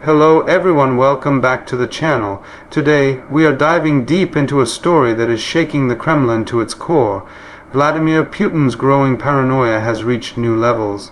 Hello everyone, welcome back to the channel. Today we are diving deep into a story that is shaking the Kremlin to its core. Vladimir Putin's growing paranoia has reached new levels.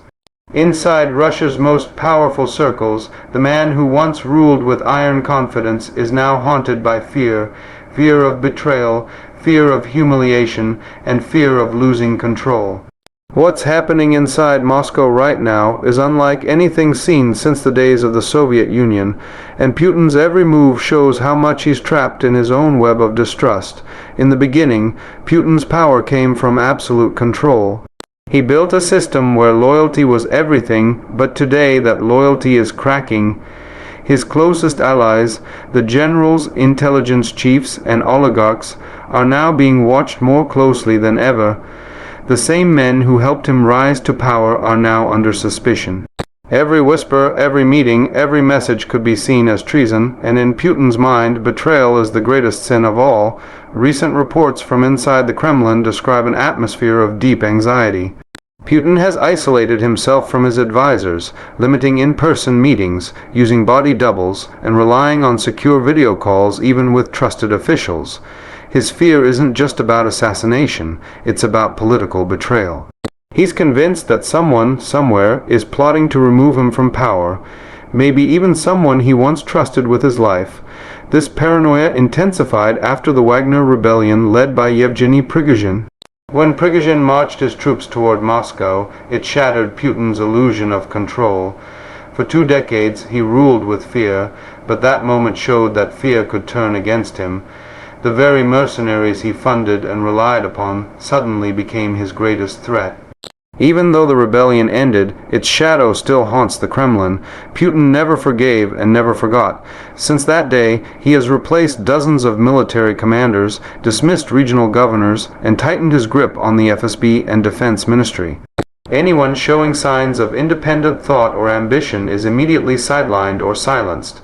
Inside Russia's most powerful circles, the man who once ruled with iron confidence is now haunted by fear. Fear of betrayal, fear of humiliation, and fear of losing control. What's happening inside Moscow right now is unlike anything seen since the days of the Soviet Union, and Putin's every move shows how much he's trapped in his own web of distrust. In the beginning, Putin's power came from absolute control. He built a system where loyalty was everything, but today that loyalty is cracking. His closest allies, the generals, intelligence chiefs, and oligarchs, are now being watched more closely than ever. The same men who helped him rise to power are now under suspicion. Every whisper, every meeting, every message could be seen as treason, and in Putin's mind, betrayal is the greatest sin of all. Recent reports from inside the Kremlin describe an atmosphere of deep anxiety. Putin has isolated himself from his advisors, limiting in-person meetings, using body doubles, and relying on secure video calls even with trusted officials. His fear isn't just about assassination, it's about political betrayal. He's convinced that someone, somewhere, is plotting to remove him from power, maybe even someone he once trusted with his life. This paranoia intensified after the Wagner rebellion led by Yevgeny Prigozhin. When Prigozhin marched his troops toward Moscow, it shattered Putin's illusion of control. For 2 decades he ruled with fear, but that moment showed that fear could turn against him. The very mercenaries he funded and relied upon suddenly became his greatest threat. Even though the rebellion ended, its shadow still haunts the Kremlin. Putin never forgave and never forgot. Since that day, he has replaced dozens of military commanders, dismissed regional governors, and tightened his grip on the FSB and Defense Ministry. Anyone showing signs of independent thought or ambition is immediately sidelined or silenced.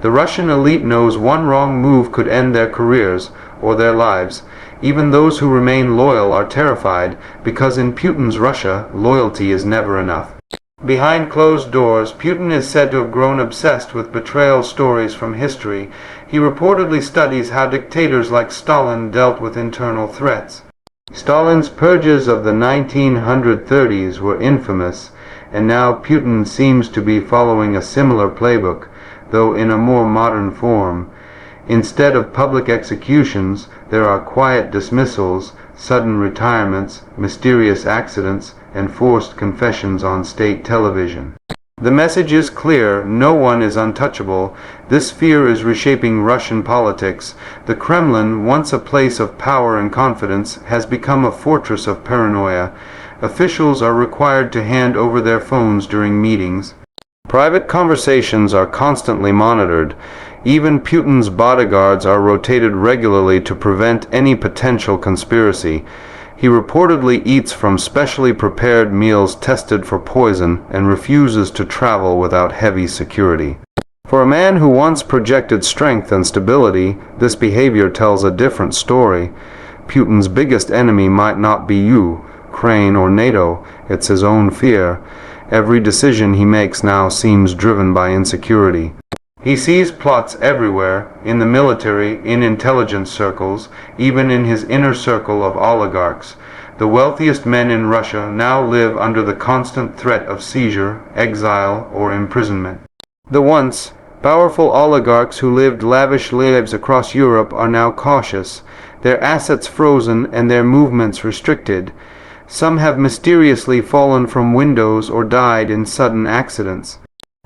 The Russian elite knows one wrong move could end their careers or their lives. Even those who remain loyal are terrified, because in Putin's Russia, loyalty is never enough. Behind closed doors, Putin is said to have grown obsessed with betrayal stories from history. He reportedly studies how dictators like Stalin dealt with internal threats. Stalin's purges of the 1930s were infamous, and now Putin seems to be following a similar playbook, though in a more modern form. Instead of public executions, there are quiet dismissals, sudden retirements, mysterious accidents, and forced confessions on state television. The message is clear: no one is untouchable. This fear is reshaping Russian politics. The Kremlin, once a place of power and confidence, has become a fortress of paranoia. Officials are required to hand over their phones during meetings. Private conversations are constantly monitored. Even Putin's bodyguards are rotated regularly to prevent any potential conspiracy. He reportedly eats from specially prepared meals tested for poison and refuses to travel without heavy security. For a man who once projected strength and stability, this behavior tells a different story. Putin's biggest enemy might not be Ukraine or NATO, it's his own fear. Every decision he makes now seems driven by insecurity. He sees plots everywhere, in the military, in intelligence circles, even in his inner circle of oligarchs. The wealthiest men in Russia now live under the constant threat of seizure, exile, or imprisonment. The once powerful oligarchs who lived lavish lives across Europe are now cautious, their assets frozen and their movements restricted. Some have mysteriously fallen from windows or died in sudden accidents.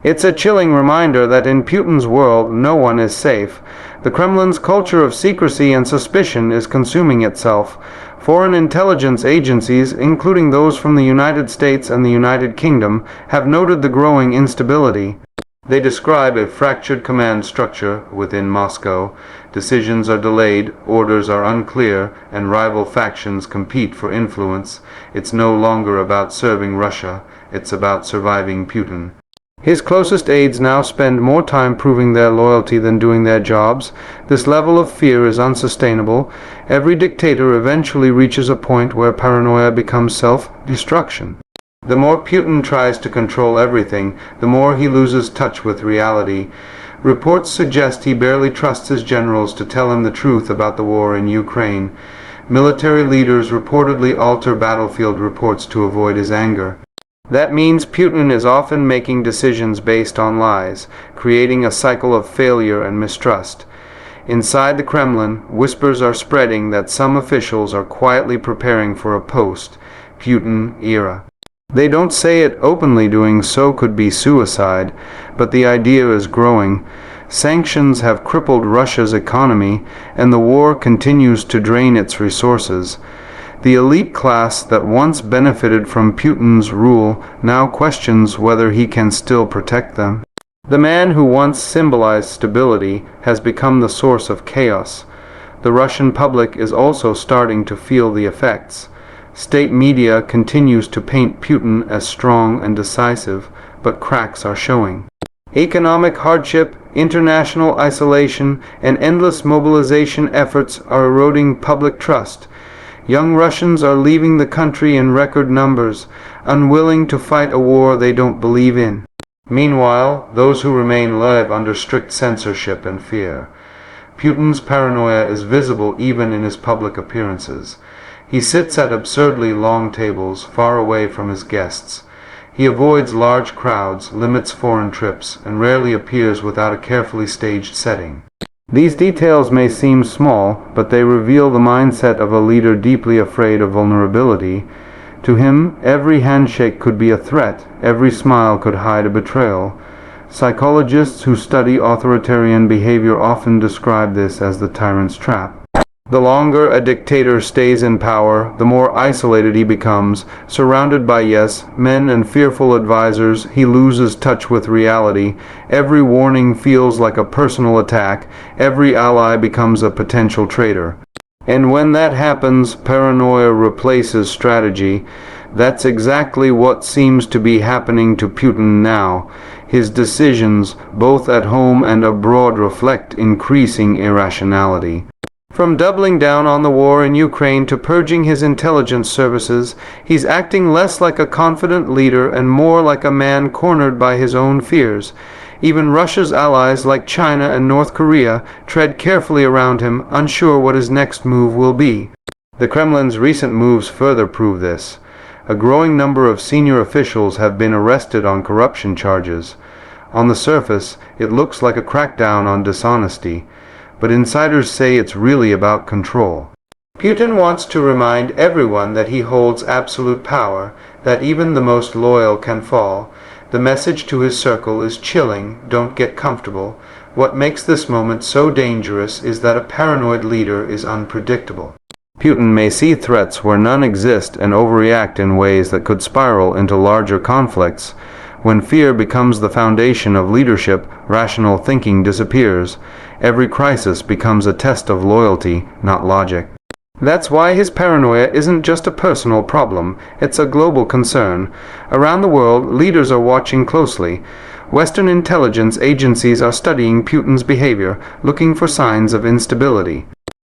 It's a chilling reminder that in Putin's world, no one is safe. The Kremlin's culture of secrecy and suspicion is consuming itself. Foreign intelligence agencies, including those from the United States and the United Kingdom, have noted the growing instability. They describe a fractured command structure within Moscow. Decisions are delayed, orders are unclear, and rival factions compete for influence. It's no longer about serving Russia, it's about surviving Putin. His closest aides now spend more time proving their loyalty than doing their jobs. This level of fear is unsustainable. Every dictator eventually reaches a point where paranoia becomes self-destruction. The more Putin tries to control everything, the more he loses touch with reality. Reports suggest he barely trusts his generals to tell him the truth about the war in Ukraine. Military leaders reportedly alter battlefield reports to avoid his anger. That means Putin is often making decisions based on lies, creating a cycle of failure and mistrust. Inside the Kremlin, whispers are spreading that some officials are quietly preparing for a post-Putin era. They don't say it openly, doing so could be suicide, but the idea is growing. Sanctions have crippled Russia's economy, and the war continues to drain its resources. The elite class that once benefited from Putin's rule now questions whether he can still protect them. The man who once symbolized stability has become the source of chaos. The Russian public is also starting to feel the effects. State media continues to paint Putin as strong and decisive, but cracks are showing. Economic hardship, international isolation, and endless mobilization efforts are eroding public trust. Young Russians are leaving the country in record numbers, unwilling to fight a war they don't believe in. Meanwhile, those who remain live under strict censorship and fear. Putin's paranoia is visible even in his public appearances. He sits at absurdly long tables, far away from his guests. He avoids large crowds, limits foreign trips, and rarely appears without a carefully staged setting. These details may seem small, but they reveal the mindset of a leader deeply afraid of vulnerability. To him, every handshake could be a threat, every smile could hide a betrayal. Psychologists who study authoritarian behavior often describe this as the tyrant's trap. The longer a dictator stays in power, the more isolated he becomes. Surrounded by yes men and fearful advisors, he loses touch with reality. Every warning feels like a personal attack. Every ally becomes a potential traitor. And when that happens, paranoia replaces strategy. That's exactly what seems to be happening to Putin now. His decisions, both at home and abroad, reflect increasing irrationality. From doubling down on the war in Ukraine to purging his intelligence services, he's acting less like a confident leader and more like a man cornered by his own fears. Even Russia's allies like China and North Korea tread carefully around him, unsure what his next move will be. The Kremlin's recent moves further prove this. A growing number of senior officials have been arrested on corruption charges. On the surface, it looks like a crackdown on dishonesty, but insiders say it's really about control. Putin wants to remind everyone that he holds absolute power, that even the most loyal can fall. The message to his circle is chilling: don't get comfortable. What makes this moment so dangerous is that a paranoid leader is unpredictable. Putin may see threats where none exist and overreact in ways that could spiral into larger conflicts. When fear becomes the foundation of leadership, rational thinking disappears. Every crisis becomes a test of loyalty, not logic. That's why his paranoia isn't just a personal problem, it's a global concern. Around the world, leaders are watching closely. Western intelligence agencies are studying Putin's behavior, looking for signs of instability.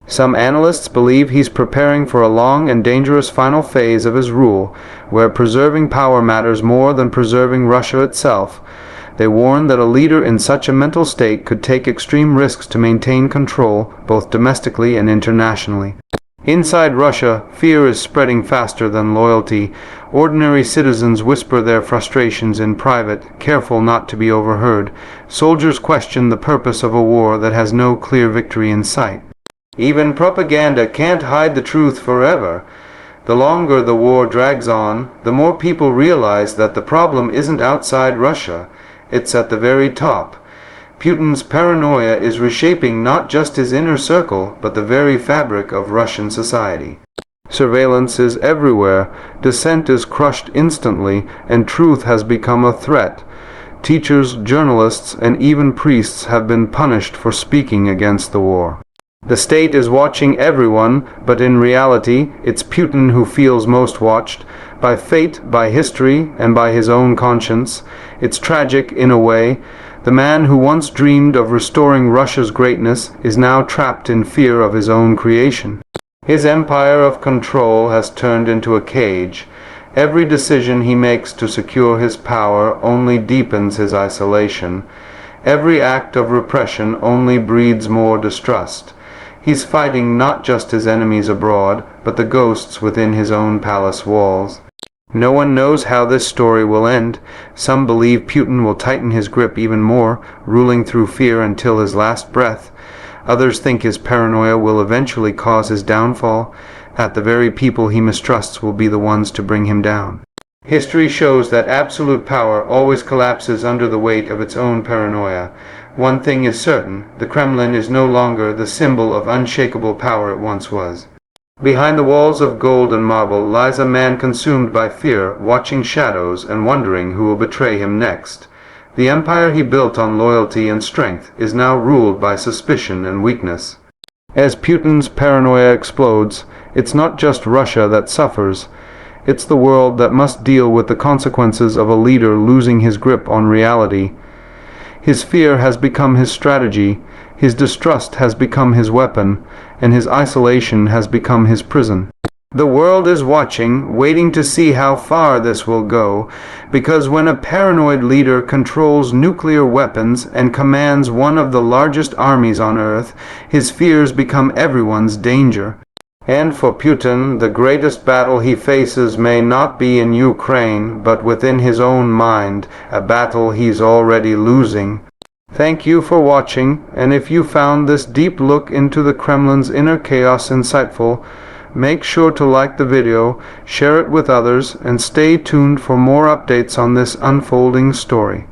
Some analysts believe he's preparing for a long and dangerous final phase of his rule, where preserving power matters more than preserving Russia itself. They warn that a leader in such a mental state could take extreme risks to maintain control, both domestically and internationally. Inside Russia, fear is spreading faster than loyalty. Ordinary citizens whisper their frustrations in private, careful not to be overheard. Soldiers question the purpose of a war that has no clear victory in sight. Even propaganda can't hide the truth forever. The longer the war drags on, the more people realize that the problem isn't outside Russia. It's at the very top. Putin's paranoia is reshaping not just his inner circle, but the very fabric of Russian society. Surveillance is everywhere, dissent is crushed instantly, and truth has become a threat. Teachers, journalists, and even priests have been punished for speaking against the war. The state is watching everyone, but in reality, it's Putin who feels most watched, by fate, by history, and by his own conscience. It's tragic, in a way. The man who once dreamed of restoring Russia's greatness is now trapped in fear of his own creation. His empire of control has turned into a cage, Every decision he makes to secure his power only deepens his isolation. Every act of repression only breeds more distrust. He's fighting not just his enemies abroad, but the ghosts within his own palace walls. No one knows how this story will end. Some believe Putin will tighten his grip even more, ruling through fear until his last breath. Others think his paranoia will eventually cause his downfall, that the very people he mistrusts will be the ones to bring him down. History shows that absolute power always collapses under the weight of its own paranoia. One thing is certain, the Kremlin is no longer the symbol of unshakable power it once was. Behind the walls of gold and marble lies a man consumed by fear, watching shadows and wondering who will betray him next. The empire he built on loyalty and strength is now ruled by suspicion and weakness. As Putin's paranoia explodes, it's not just Russia that suffers. It's the world that must deal with the consequences of a leader losing his grip on reality. His fear has become his strategy, his distrust has become his weapon, and his isolation has become his prison. The world is watching, waiting to see how far this will go, because when a paranoid leader controls nuclear weapons and commands one of the largest armies on Earth, his fears become everyone's danger. And for Putin, the greatest battle he faces may not be in Ukraine, but within his own mind, a battle he's already losing. Thank you for watching, and if you found this deep look into the Kremlin's inner chaos insightful, make sure to like the video, share it with others, and stay tuned for more updates on this unfolding story.